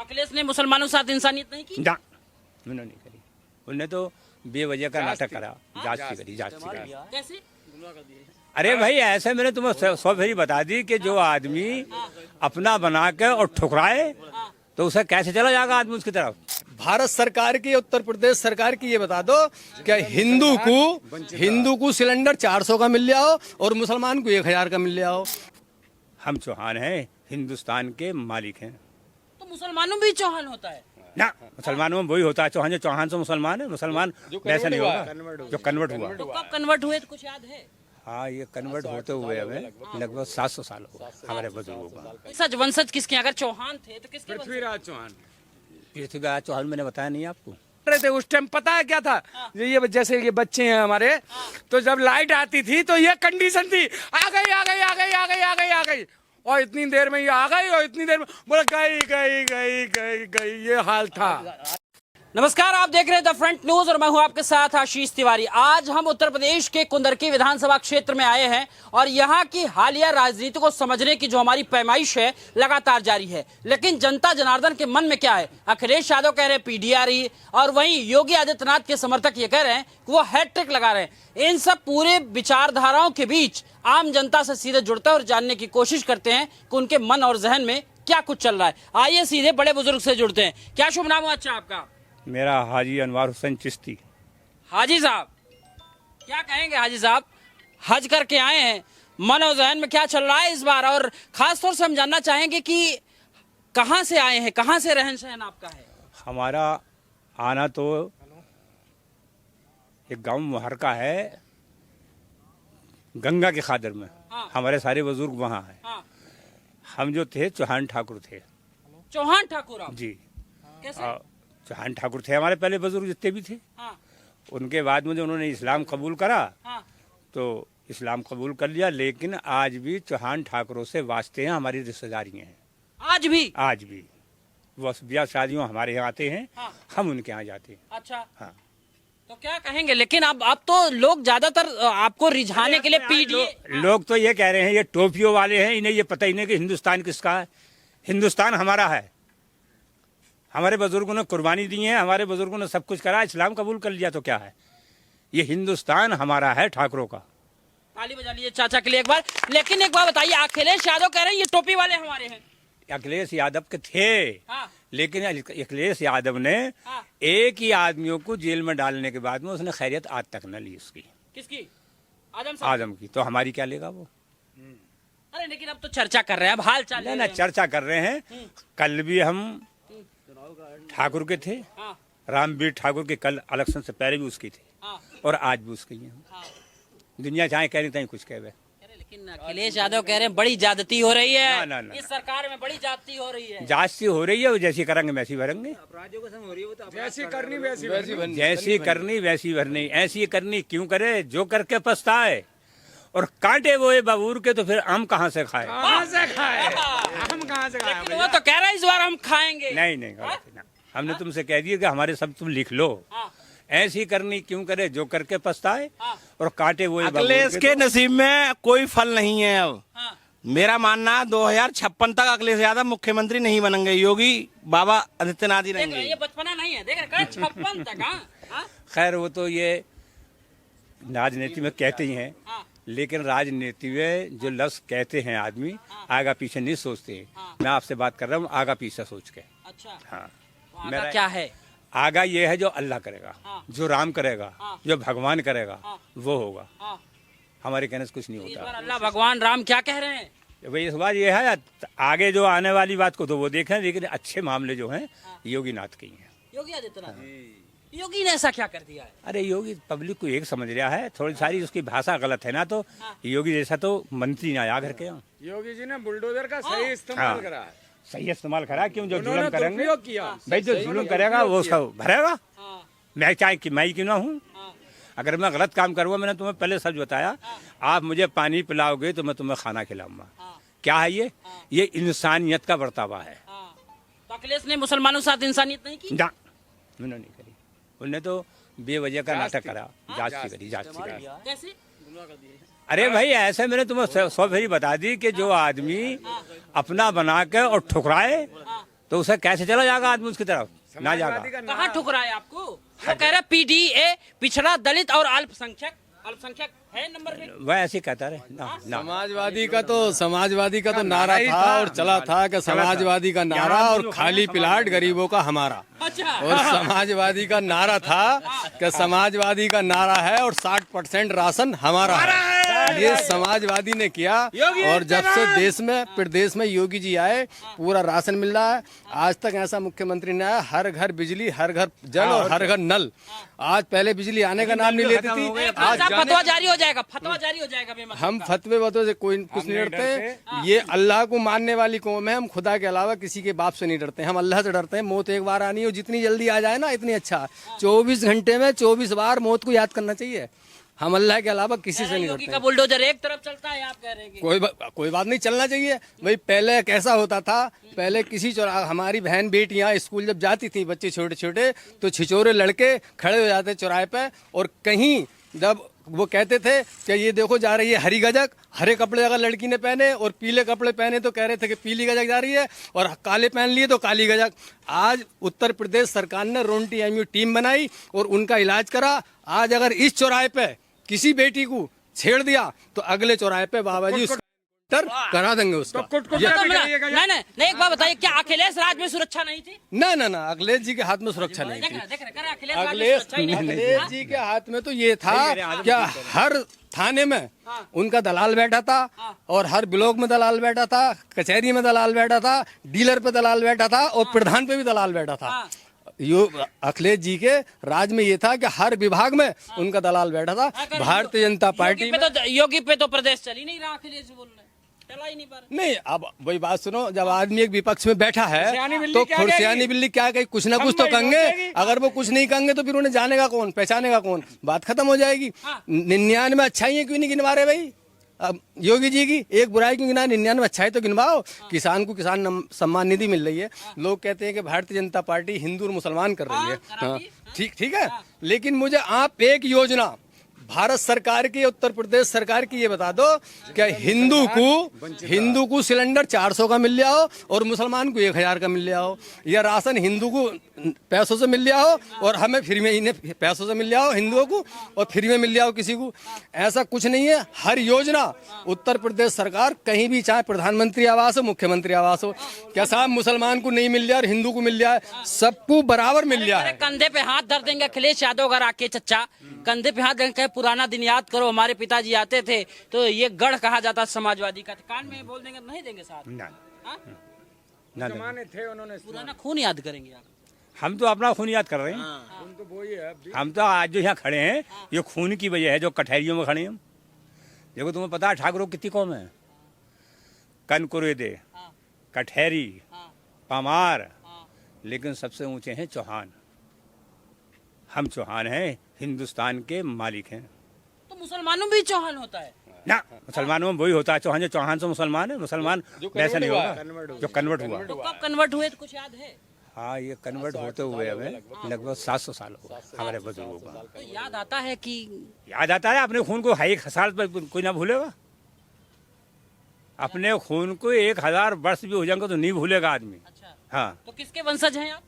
अखिलेश ने मुसलमानों के साथ इंसानियत नहीं की? ना, उन्होंने नहीं करी। उन्होंने तो बेवजह का नाटक करा, जांच की करी, जांच की करी। कैसे? अरे भाई ऐसे मैंने तुम्हें सौ फेरी बता दी कि जो आदमी अपना बना के और ठुकराए तो उसे कैसे चला जाएगा आदमी उसकी तरफ। भारत सरकार की, उत्तर प्रदेश सरकार की ये बता दो कि हिंदू को सिलेंडर 400 का मिल जाओ और मुसलमान को 1000 का मिल जाओ। हम चौहान हैं, हिंदुस्तान के मालिक हैं। तो मुसलमानों में भी चौहान होता है? ना, मुसलमानों में वही होता है चौहान, जो चौहान से मुसलमान है। मुसलमान वैसा नहीं होगा जो कन्वर्ट हुआ। तो कब कन्वर्ट हुए तो कुछ याद है? हाँ, ये कन्वर्ट होते हुए हमें लगभग 700 साल हो गए हमारे बुजुर्गों का। सच वंशज किसके? अगर चौहान थे तो किसके? पृथ्वीराज चौहान। पृथ्वीराज चौहान मैंने बताया नहीं आपको? रहे थे उस टाइम, पता है क्या था? ये जैसे ये बच्चे हैं हमारे, तो जब लाइट आती थी तो ये कंडीशन थी, आ गई आ गई आ गई आ गई आ गई आ गई, और इतनी देर में ये आ गई और इतनी देर में बोला गई गई गई गई गई, ये हाल था। नमस्कार, आप देख रहे हैं द फ्रंट न्यूज और मैं हूं आपके साथ आशीष तिवारी। आज हम उत्तर प्रदेश के कुंदरकी विधानसभा क्षेत्र में आए हैं और यहां की हालिया राजनीति को समझने की जो हमारी पैमाइश है लगातार जारी है। लेकिन जनता जनार्दन के मन में क्या है? अखिलेश यादव कह रहे हैं पीडीआरई, और वहीं योगी आदित्यनाथ के समर्थक ये कह रहे हैं कि वो हैट्रिक लगा रहे हैं। इन सब पूरे विचारधाराओं के बीच आम जनता से सीधे जुड़ते हैं और जानने की कोशिश करते हैं कि उनके मन और जहन में क्या कुछ चल रहा है। आइए सीधे बड़े बुजुर्ग से जुड़ते हैं। क्या शुभ नाम हुआ अच्छा आपका? मेरा हाजी अनवार हुसैन चिश्ती। हाजी साहब, क्या कहेंगे? हाजी साहब हज करके आए हैं, मन और जहन में क्या चल रहा है इस बार? और खास तौर से हम जानना चाहेंगे कि कहाँ से आए हैं, कहाँ से रहन सहन आपका है? हमारा आना तो एक गांव मुहर का है, गंगा के खादर में। हाँ। हमारे सारे बुजुर्ग वहाँ हैं। हाँ। हम जो थे चौहान ठाकुर थे। चौहान ठाकुर आप? जी, कैसे? चौहान ठाकुर थे हमारे पहले बुजुर्ग जितने भी थे। हाँ। उनके बाद में जो उन्होंने इस्लाम कबूल करा हाँ। तो इस्लाम कबूल कर लिया, लेकिन आज भी चौहान ठाकुरों से वास्ते हैं, हमारी रिश्तेदारियाँ हैं आज भी? आज भी। वो ब्याह शादियों हमारे यहाँ आते हैं। हाँ। हम उनके यहाँ जाते हैं। अच्छा। हाँ। तो क्या कहेंगे? लेकिन अब तो लोग ज्यादातर आपको रिझाने के लिए पीडीए लोग तो ये कह रहे हैं ये टोपियों वाले हैं, इन्हें ये पता ही नहीं कि हिंदुस्तान किसका है। हिंदुस्तान हमारा है, हमारे बुजुर्गों ने कुर्बानी दी है, हमारे बुजुर्गों ने सब कुछ करा, इस्लाम कबूल कर लिया तो क्या है? ये हिंदुस्तान हमारा है, ठाकुरों का। ताली बजा लीजिए चाचा के लिए एक बार। लेकिन एक बार बताइए, अखिलेश यादव कह रहे हैं ये टोपी वाले हमारे हैं। अखिलेश यादव के थे। हाँ। लेकिन अखिलेश यादव ने हाँ। एक ही आदमियों को जेल में डालने के बाद में उसने खैरियत आज तक न ली उसकी। किसकी? आदम साहब? आदम की। तो हमारी क्या लेगा वो? अरे लेकिन अब तो चर्चा कर रहे हैं, अब हाल चाल ले ना रहे हैं। चर्चा कर रहे हैं। कल भी हम ठाकुर के थे, हाँ। रामवीर ठाकुर के कल इलेक्शन से पहले भी उसकी थे। हाँ। और आज भी उसकी हैं। हाँ। दुनिया चाहे कह रही तहीं कुछ कहे। अरे लेकिन अखिलेश यादव कह रहे हैं बड़ी ज्यादती हो रही है। ना, ना, इस सरकार में बड़ी ज्यादती हो रही है। जांच हो रही है, वो जैसी करेंगे वैसी भरेंगे। जैसी करनी वैसी भरनी। जैसी करनी वैसी भरनी। ऐसी करनी क्यों करे जो करके पछताए, और कांटे वो बबूर के तो फिर हम कहाँ से खाए? कहाँ से खाए? हम कहाँ से खाए? लेकिन वो तो कह रहा है इस बार हम खाएंगे। नहीं नहीं, गलत है ना। हमने तुमसे कह दिया कि हमारे सब तुम लिख लो। हाँ। ऐसी करनी क्यों करे जो करके पछताए, हाँ। और कांटे वो अखिलेश के नसीब में कोई फल नहीं है अब। हाँ। मेरा मानना 2056 तक अखिलेश यादव मुख्यमंत्री नहीं बनेंगे, योगी बाबा आदित्यनाथ ही देख रहे हैं, रहेंगे। ये बचपना नहीं है, देख रहे हैं 56 तक। हाँ। खैर वो तो ये राजनीति में कहते ही हैं, हाँ। लेकिन राजनीति में जो लफ्ज कहते हैं आदमी आगा पीछे नहीं सोचते हैं। हाँ। मैं आपसे बात कर रहा हूँ आगा पीछे सोच के। अच्छा। हाँ, तो आगा मेरा क्या है? आगा ये है जो अल्लाह करेगा। हाँ। जो राम करेगा। हाँ। जो भगवान करेगा। हाँ। वो होगा। हाँ। हमारे कहने से कुछ नहीं इस बार होता। अल्लाह भगवान राम क्या कह रहे हैं? भाई इस बार ये है, आगे जो आने वाली बात को तो वो देखें, लेकिन अच्छे मामले जो हैं योगी नाथ के ही हैं। योगी आदित्यनाथ। योगी ने ऐसा क्या कर दिया है? अरे योगी पब्लिक को एक समझ रहा है, थोड़ी सारी उसकी भाषा गलत है ना, तो योगी जैसा तो मंत्री ना आया घर के यहाँ। योगी जी ने बुलडोजर का सही इस्तेमाल हाँ। करा है। सही इस्तेमाल करा, क्यों? जो उन्होंने जुल्म करेंगे दुरुपयोग किया। भाई, जो जुल्म करेगा वो सब भरेगा। हाँ। मैं चाहे कि मैं क्यों ना हूँ। हाँ। अगर मैं गलत काम करूँगा, मैंने तुम्हें पहले सच बताया, आप मुझे पानी पिलाओगे तो मैं तुम्हें खाना खिलाऊंगा। हाँ। क्या है ये इंसानियत का बर्तावा है। हाँ। तो अखिलेश ने मुसलमानों के साथ इंसानियत नहीं की? ना, उन्होंने नहीं करी। उन्होंने तो बेवजह का नाटक करा, जांच की करी, जांच की करी। कैसे? अरे भाई ऐसे मैंने तुम्हें सौ फेरी बता दी कि जो आदमी अपना बना के और ठुकराए तो उसे कैसे चला जाएगा आदमी उसकी तरफ ना जाएगा। कहाँ ठुकराए आपको? वो कह रहे पीडीए, पिछड़ा, दलित और अल्पसंख्यक है नंबर में। वह ऐसे कहता रहे ना। समाजवादी का तो नारा था और चला था कि समाजवादी का नारा और खाली प्लाट गरीबों का हमारा। अच्छा। और समाजवादी का नारा था कि समाजवादी का नारा है और 60% राशन हमारा है। ये समाजवादी ने किया और जब से देश में प्रदेश में योगी जी आए पूरा राशन मिल रहा है। आज तक ऐसा मुख्यमंत्री ने आया, हर घर बिजली, हर घर जल और हर घर नल। आज पहले बिजली आने का नाम नहीं लेती थी, आज फतवा जारी हो जाएगा, फतवा जारी हो जाएगा बेमतलब। हम फतवे वतवे से कोई कुछ नहीं डरते। ये अल्लाह को मानने वाली कौम है, हम खुदा के अलावा किसी के बाप से नहीं डरते, हम अल्लाह से डरते हैं। मौत एक बार आनी हो, जितनी जल्दी आ जाए ना इतनी अच्छा। 24 घंटे में 24 बार मौत को याद करना चाहिए। हम अल्लाह के अलावा किसी से नहीं योगी डरते। का बुलडोजर एक तरफ चलता है, आप कह रहे हैं कि कोई बात नहीं, चलना चाहिए भाई। पहले कैसा होता था, पहले किसी चौराहा, हमारी बहन बेटियां स्कूल जब जाती थी, बच्चे छोटे छोटे, तो छिछोरे लड़के खड़े हो जाते चौराहे पे और कहीं जब वो कहते थे कि ये देखो जा रही है हरी गजक, हरे कपड़े अगर लड़की ने पहने और पीले कपड़े पहने तो कह रहे थे कि पीली गजक जा रही है, और काले पहन लिए तो काली गजक। आज उत्तर प्रदेश सरकार ने रोंटी एमयू टीम बनाई और उनका इलाज करा। आज अगर इस चौराहे पे किसी बेटी को छेड़ दिया तो अगले चौराहे पे बाबा जी करा देंगे उसका। नहीं, एक बात बताइए, क्या अखिलेश राज में सुरक्षा नहीं थी? ना, अखिलेश जी के हाथ में सुरक्षा नहीं थी। अखिलेश जी के हाथ में तो ये था क्या, हर थाने में उनका दलाल बैठा था और हर ब्लॉक में दलाल बैठा था, कचहरी में दलाल बैठा था, डीलर पे दलाल बैठा था और प्रधान पे भी दलाल बैठा था। यो अखिलेश जी के राज में ये था कि हर विभाग में उनका दलाल बैठा था। भारतीय जनता पार्टी योगी पे तो प्रदेश चल ही नहीं रहा, अखिलेश बोल रहे चला ही नहीं पा रहा। नहीं, अब वही बात सुनो, जब आदमी एक विपक्ष में बैठा है तो खुरसियानी बिल्ली क्या कही, कुछ ना कुछ तो कहेंगे। अगर वो कुछ नहीं कहेंगे तो फिर उन्हें जानेगा कौन, पहचानेगा कौन, बात खत्म हो जाएगी। 99 अच्छाई क्यों नहीं गिनवा रहे भाई? अब योगी जी की एक बुराई क्यों गिना, 99 अच्छाई तो गिनवाओ। किसान को किसान सम्मान निधि मिल रही है। लोग कहते हैं कि भारतीय जनता पार्टी हिंदू और मुसलमान कर रही है। हाँ, ठीक है, लेकिन मुझे आप एक योजना भारत सरकार की, उत्तर प्रदेश सरकार की ये बता दो कि हिंदू को सिलेंडर 400 का मिल जाओ और मुसलमान को 1000 का मिल जाओ, या राशन हिंदू को पैसों से मिल जाओ और हमें फ्री में, इन्हें पैसों से मिल जाओ हिंदुओं को और फ्री में मिल जाओ किसी को। ऐसा कुछ नहीं है। हर योजना उत्तर प्रदेश सरकार कहीं भी, चाहे प्रधानमंत्री आवास हो, मुख्यमंत्री आवास हो, क्या साहब मुसलमान को नहीं मिल जाए और हिंदू को मिल जाए, सबको बराबर मिल जाए। कंधे पे हाथ धर देंगे अखिलेश यादव अगर आके, चच्चा कंधे पे हाथ धर, पुराना दिन याद करो, हमारे पिताजी आते थे तो ये गढ़ कहा जाता समाजवादी का, कान में बोल देंगे नहीं देंगे साथ? ना जमाने थे, उन्होंने पुराना खून याद करेंगे आप? हम तो अपना खून याद कर रहे हैं। हम तो आज जो यहाँ खड़े हैं ये खून की वजह है, जो कठहरियों में खड़े हैं। देखो तुम्हें पता है ठाकुरों कितनी कौम है, कनकुरेदे, कठहरी, पामार, लेकिन सबसे ऊंचे हैं चौहान। हम चौहान हैं, हिंदुस्तान के मालिक हैं। तो मुसलमानों में भी चौहान होता है ना? मुसलमानों में वही होता है चौहान, जो चौहान से मुसलमान है। मुसलमान वैसा नहीं होगा जो कन्वर्ट हुआ। तो कब कन्वर्ट हुए तो कुछ याद है? हाँ, ये कन्वर्ट होते हुए हमें लगभग 700 साल हो गए हमारे बुजुर्गों का। तो याद आता है कि याद आता है अपने खून को 1000 पर कोई ना भूलेगा। अपने खून को 1000 वर्ष भी हो जाएंगे तो नहीं भूलेगा आदमी। अच्छा, हाँ। तो किसके वंशज हैं आप?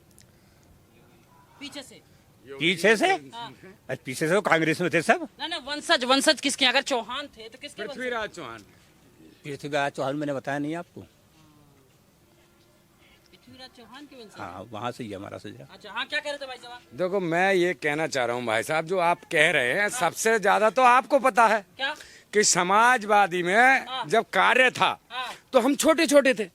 पीछे से पीछे से कांग्रेस में थे सब। ना वंशज किसके? अगर चौहान थे तो किसके? पृथ्वीराज चौहान। पृथ्वीराज चौहान मैंने बताया नहीं आपको? पृथ्वीराज चौहान के वंशज। हाँ, वहाँ से ही हमारा सजा। अच्छा, हाँ, क्या कह रहे थे भाई साहब? देखो, मैं ये कहना चाह रहा हूँ भाई साहब, जो आप कह रहे हैं सबसे ज्यादा तो आपको पता है क्या कि समाजवादी में जब कार्य था तो हम छोटे छोटे थे।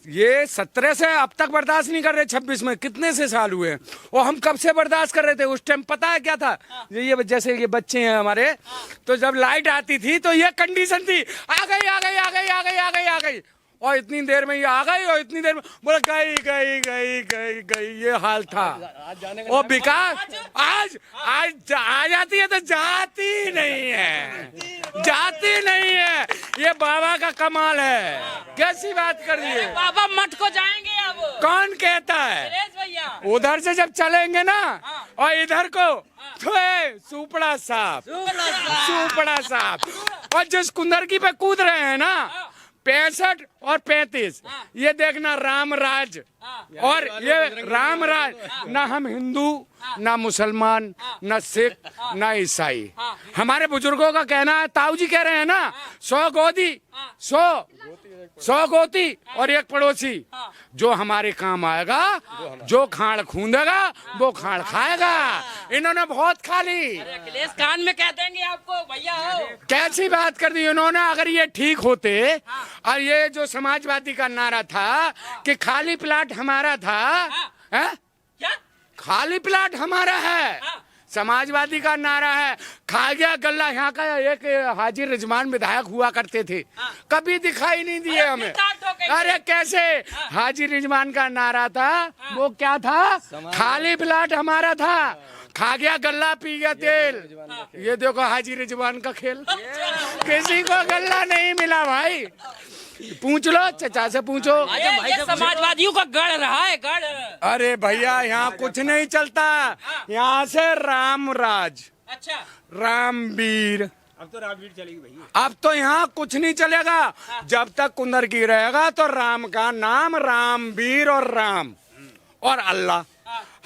ये 17 से अब तक बर्दाश्त नहीं कर रहे, 26 में कितने से साल हुए और हम कब से बर्दाश्त कर रहे थे? उस टाइम पता है क्या था? ये जैसे ये बच्चे हैं हमारे, तो जब लाइट आती थी तो ये कंडीशन थी, आ गई आ गई आ गई आ गई आ गई आ गई, और इतनी देर में ये आ गई और इतनी देर में बोला गई गई गई गई गई, ये हाल था। और विकास आज आ जाती है तो जाती नहीं है, जाती नहीं है। ये बाबा का कमाल है। कैसी बात कर दी है? बाबा मठ को जाएंगे अब? कौन कहता है? भैया उधर से जब चलेंगे ना और इधर को तो सुपड़ा साफ, सुपड़ा साफ। और जिस कुंदरकी पे कूद रहे हैं ना, 65 और 35 ये देखना राम राज। और ये राम राज, ना हम हिंदू ना मुसलमान ना सिख ना ईसाई। हमारे बुजुर्गों का कहना है, ताऊ जी कह रहे हैं ना, 100 गोदी 100 गोती और एक पड़ोसी। जो हमारे काम आएगा, जो खाड़ खूंदेगा वो खाड़ खाएगा। इन्होंने बहुत खा ली। अखिलेश कान में कह देंगे आपको भैया हो। कैसी बात कर दी इन्होंने। अगर ये ठीक होते और ये जो समाजवादी का नारा था कि खाली प्लाट हमारा था, है? क्या खाली प्लाट हमारा है, समाजवादी का नारा है। खा गया गल्ला। यहाँ का एक हाजी रिजवान विधायक हुआ करते थे, कभी दिखाई नहीं दिए हमें। अरे कैसे हाजी रिजवान का नारा था, वो क्या था, खाली प्लाट हमारा था, खा गया गल्ला पी गया तेल। ये देखो हाजी रिजवान का खेल। किसी को गल्ला नहीं मिला भाई। पूछ लो, चचा से पूछो। ये समाजवादियों का गढ़ रहा है, गढ़। अरे भैया यहाँ कुछ नहीं चलता, यहाँ से राम राज, अच्छा रामवीर। अब तो राजवीर चलेगी भैया। अब तो यहाँ कुछ नहीं चलेगा। जब तक कुंदरकी रहेगा तो राम का नाम रामवीर और राम और अल्लाह।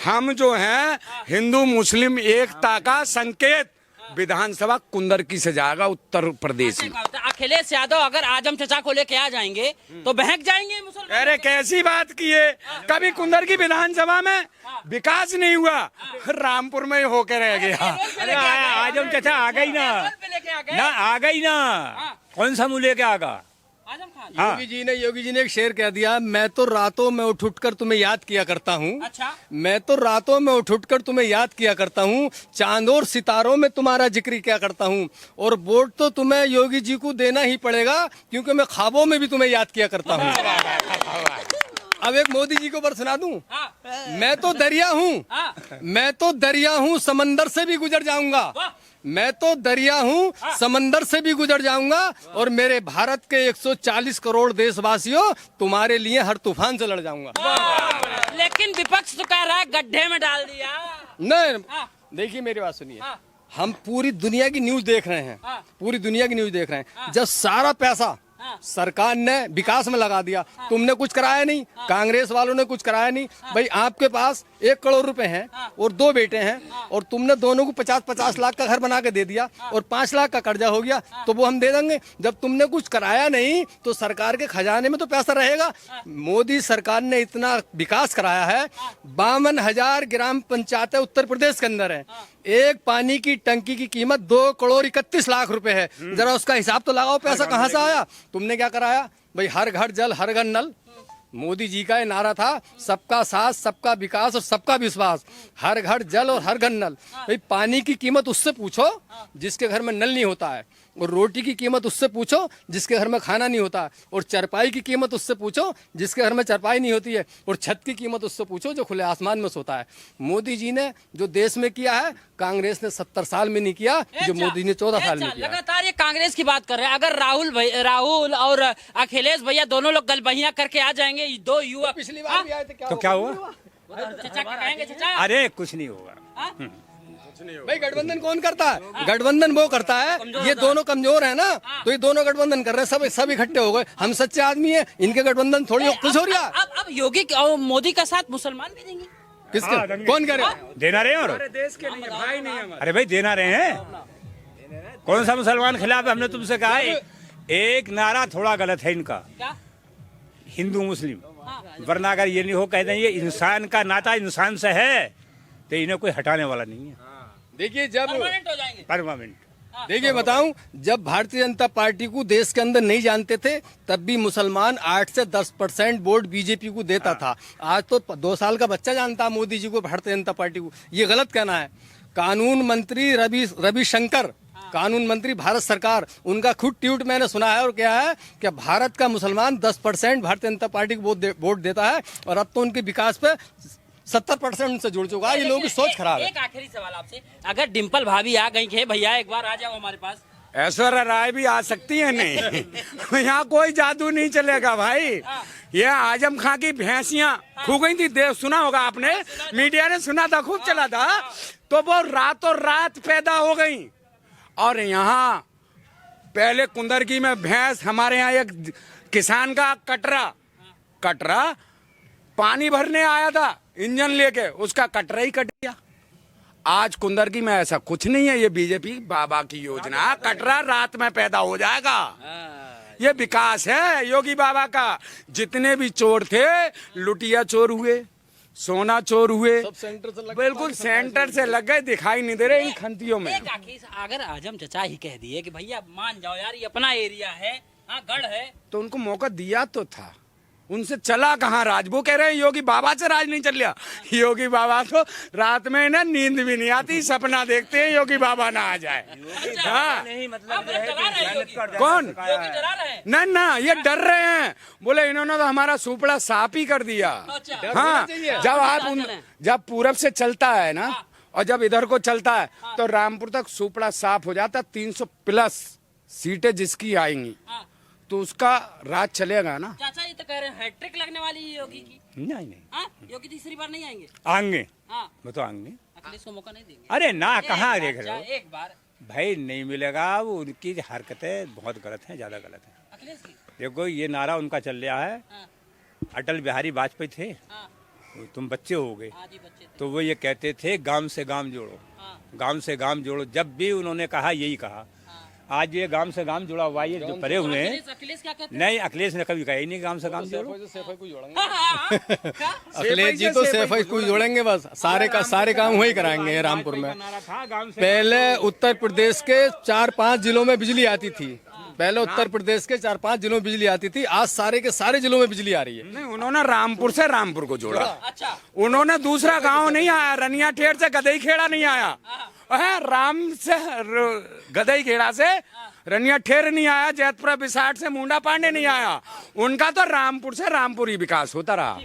हम जो हैं हिंदू मुस्लिम एकता का संकेत विधानसभा कुंदरकी से जाएगा उत्तर प्रदेश में। अखिलेश यादव अगर आजम चचा को लेके आ जाएंगे तो बहक जाएंगे मुसलमान। अरे कैसी बात की है, कभी कुंदरकी विधानसभा में विकास नहीं हुआ, रामपुर में ही होके रह गया। अरे आजम चाचा आ गई ना, ना आ गई ना, कौन सा मुँह लेके आगा। आजम खान हाँ। योगी जी ने एक शेर कह दिया, मैं तो रातों में उठ कर तुम्हें याद किया करता हूँ। अच्छा। मैं तो रातों में उठ कर तुम्हें याद किया करता हूँ, चांद और सितारों में तुम्हारा जिक्र किया करता हूँ, और वोट तो तुम्हें योगी जी को देना ही पड़ेगा क्योंकि मैं ख्वाबों में भी तुम्हें याद किया करता हूँ। अब एक मोदी जी को ऊपर सुना दूं। मैं तो दरिया हूँ, मैं तो दरिया हूँ, समंदर से भी गुजर जाऊंगा। मैं तो दरिया हूँ, समंदर से भी गुजर जाऊंगा, और मेरे भारत के 140 करोड़ देशवासियों तुम्हारे लिए हर तूफान से लड़ जाऊंगा। लेकिन विपक्ष तो कह रहा है गड्ढे में डाल दिया। नहीं, देखिए मेरी बात सुनिए। हम पूरी दुनिया की न्यूज देख रहे हैं, पूरी दुनिया की न्यूज देख रहे हैं। जब सारा पैसा सरकार ने विकास में लगा दिया, तुमने कुछ कराया नहीं, कांग्रेस वालों ने कुछ कराया नहीं। भाई आपके पास 1 करोड़ रुपए हैं और 2 बेटे हैं, और तुमने दोनों को 50-50 लाख का घर बना के दे दिया और 5 लाख का कर्जा हो गया, तो वो हम दे देंगे। जब तुमने कुछ कराया नहीं तो सरकार के खजाने में तो पैसा रहेगा। मोदी सरकार ने इतना विकास कराया है, 52,000 ग्राम पंचायतें उत्तर प्रदेश के अंदर है। एक पानी की टंकी की कीमत 2 करोड़ 31 लाख रुपए है। जरा उसका हिसाब तो लगाओ, पैसा कहाँ से आया। तुमने क्या कराया भाई, हर घर जल हर घर नल। मोदी जी का ये नारा था, सबका साथ सबका विकास और सबका विश्वास, हर घर जल और हर घर नल। भाई पानी की कीमत उससे पूछो जिसके घर में नल नहीं होता है, और रोटी की कीमत उससे पूछो जिसके घर में खाना नहीं होता, और चरपाई की कीमत उससे पूछो जिसके घर में चरपाई नहीं होती है, और छत की कीमत उससे पूछो जो खुले आसमान में सोता है। मोदी जी ने जो देश में किया है, कांग्रेस ने 70 साल में नहीं किया, जो मोदी ने 14 साल में किया। लगातार ये कांग्रेस की बात कर रहे हैं। अगर राहुल और अखिलेश भैया दोनों लोग गलबहियां करके आ जाएंगे, दो युवा पिछली बार भी आए थे, तो क्या हुआ। चचा क्या कहेंगे चचा? अरे कुछ नहीं होगा। भाई गठबंधन कौन करता है, गठबंधन वो करता है। ये दोनों कमजोर है ना, तो ये दोनों गठबंधन कर रहे हैं, सब इकट्ठे हो गए। हम सच्चे आदमी हैं, इनके गठबंधन थोड़ी कुछ हो रहा है। अब योगी और मोदी का साथ मुसलमान भी देंगे। किसके, कौन करे, देना रहे और देश के नहीं भाई नहीं हमारे। अरे भाई देना रहे हैं, कौन सा मुसलमान खिलाफ है। हमने तुमसे कहा एक नारा थोड़ा गलत है इनका, क्या? हिंदू मुस्लिम, वरना अगर ये नहीं हो कह दें ये इंसान का नाता इंसान से है, तो इन्हें कोई हटाने वाला नहीं है। देखिए जब परमानेंट हो जाएंगे। परमानेंट। देखिए बताऊं, जब भारतीय जनता पार्टी को देश के अंदर नहीं जानते थे, तब भी मुसलमान 8 से 10% वोट बीजेपी को देता था। आज तो 2 साल का बच्चा जानता है मोदी जी को, भारतीय जनता पार्टी को। ये गलत कहना है। कानून मंत्री रविशंकर, कानून मंत्री भारत सरकार, उनका खुद ट्वीट मैंने सुना है, और क्या है कि भारत का मुसलमान 10% भारतीय जनता पार्टी को वोट देता है, और अब तो उनके विकास पे 70% उनसे जुड़ चुका है। ये लोगों की सोच खराब है। एक आखिरी सवाल आपसे, अगर डिम्पल भाभी आ गई है, भैया एक बार आ जाओ हमारे पास। ऐश्वर्या राय भी आ सकती है नहीं। यहाँ कोई जादू नहीं चलेगा भाई। ये आजम खां की भैंसियां खो गई थी, देव सुना होगा आपने, मीडिया ने सुना था, खूब चला था, तो वो रातों रात पैदा हो गई। और यहाँ पहले कुंदरकी में भैंस, हमारे यहाँ एक किसान का कटरा पानी भरने आया था इंजन लेके, उसका कटरा ही कट गया। आज कुंदरकी में ऐसा कुछ नहीं है, ये बीजेपी बाबा की योजना, कटरा रात में पैदा हो जाएगा। ये विकास है योगी बाबा का। जितने भी चोर थे, लुटिया चोर हुए, सोना चोर हुए, बिल्कुल सेंटर से लग गए, दिखाई नहीं दे रहे इन खंतियों में। अगर आजम चचा ही कह दिए कि भैया मान जाओ यार, ये अपना एरिया है, हाँ गढ़ है, तो उनको मौका दिया तो था, उनसे चला कहाँ राज। वो कह रहे हैं योगी बाबा से राज नहीं चल रहा। योगी बाबा तो रात में ना नींद भी नहीं आती, सपना देखते हैं योगी बाबा ना आ जाए। हाँ कौन ना ना, ये डर रहे हैं, बोले इन्होंने तो हमारा सुपड़ा साफ ही कर दिया। हाँ जब पूरब से चलता है ना, और जब इधर को चलता है तो रामपुर तक सुपड़ा साफ हो जाता। 300+ सीटें जिसकी आएंगी तो उसका राज चलेगा ना। चाचा ये तो कह रहे हैं हैट्रिक लगने वाली है योगी की। नहीं हाँ? योगी तीसरी बार नहीं आएंगे? आएंगे, हाँ। वो तो आएंगे। अखिलेश को मौका नहीं देंगे? अरे ना, कहाँ देख रहे हो, एक बार भाई नहीं मिलेगा। वो उनकी हरकतें बहुत गलत हैं, ज्यादा गलत हैं। अखिलेश की? देखो ये नारा उनका चल रहा है, हाँ। अटल बिहारी वाजपेयी थे, हाँ। तुम बच्चे हो गए, हाँ जी, बच्चे थे। तो वो ये कहते थे गांव से गांव जोड़ो, हाँ। गांव से गांव जोड़ो। जब भी उन्होंने कहा यही कहा। आज ये गांव से गांव जुड़ा हुआ, ये जो परे हुए हैं। अखिलेश क्या कहते हैं? नहीं, अखिलेश ने कभी कहा ही नहीं गांव से गांव जोड़ो। अखिलेश जी तो सैफई को जोड़ेंगे, बस सारे काम वही कराएंगे रामपुर में। पहले उत्तर प्रदेश के 4-5 जिलों में बिजली आती थी, पहले उत्तर प्रदेश के 4-5 जिलों में बिजली आती थी, आज सारे के सारे जिलों में बिजली आ रही है। नहीं, उन्होंने रामपुर से रामपुर को जोड़ा। अच्छा, उन्होंने दूसरा गांव नहीं आया, रनिया ठेर से गदई खेड़ा नहीं आया है, राम से गदई खेड़ा से रनिया ठेर नहीं आया, जैतपुरा बिसाट से मुंडा पांडे नहीं आया। उनका तो रामपुर से रामपुर ही विकास होता रहा।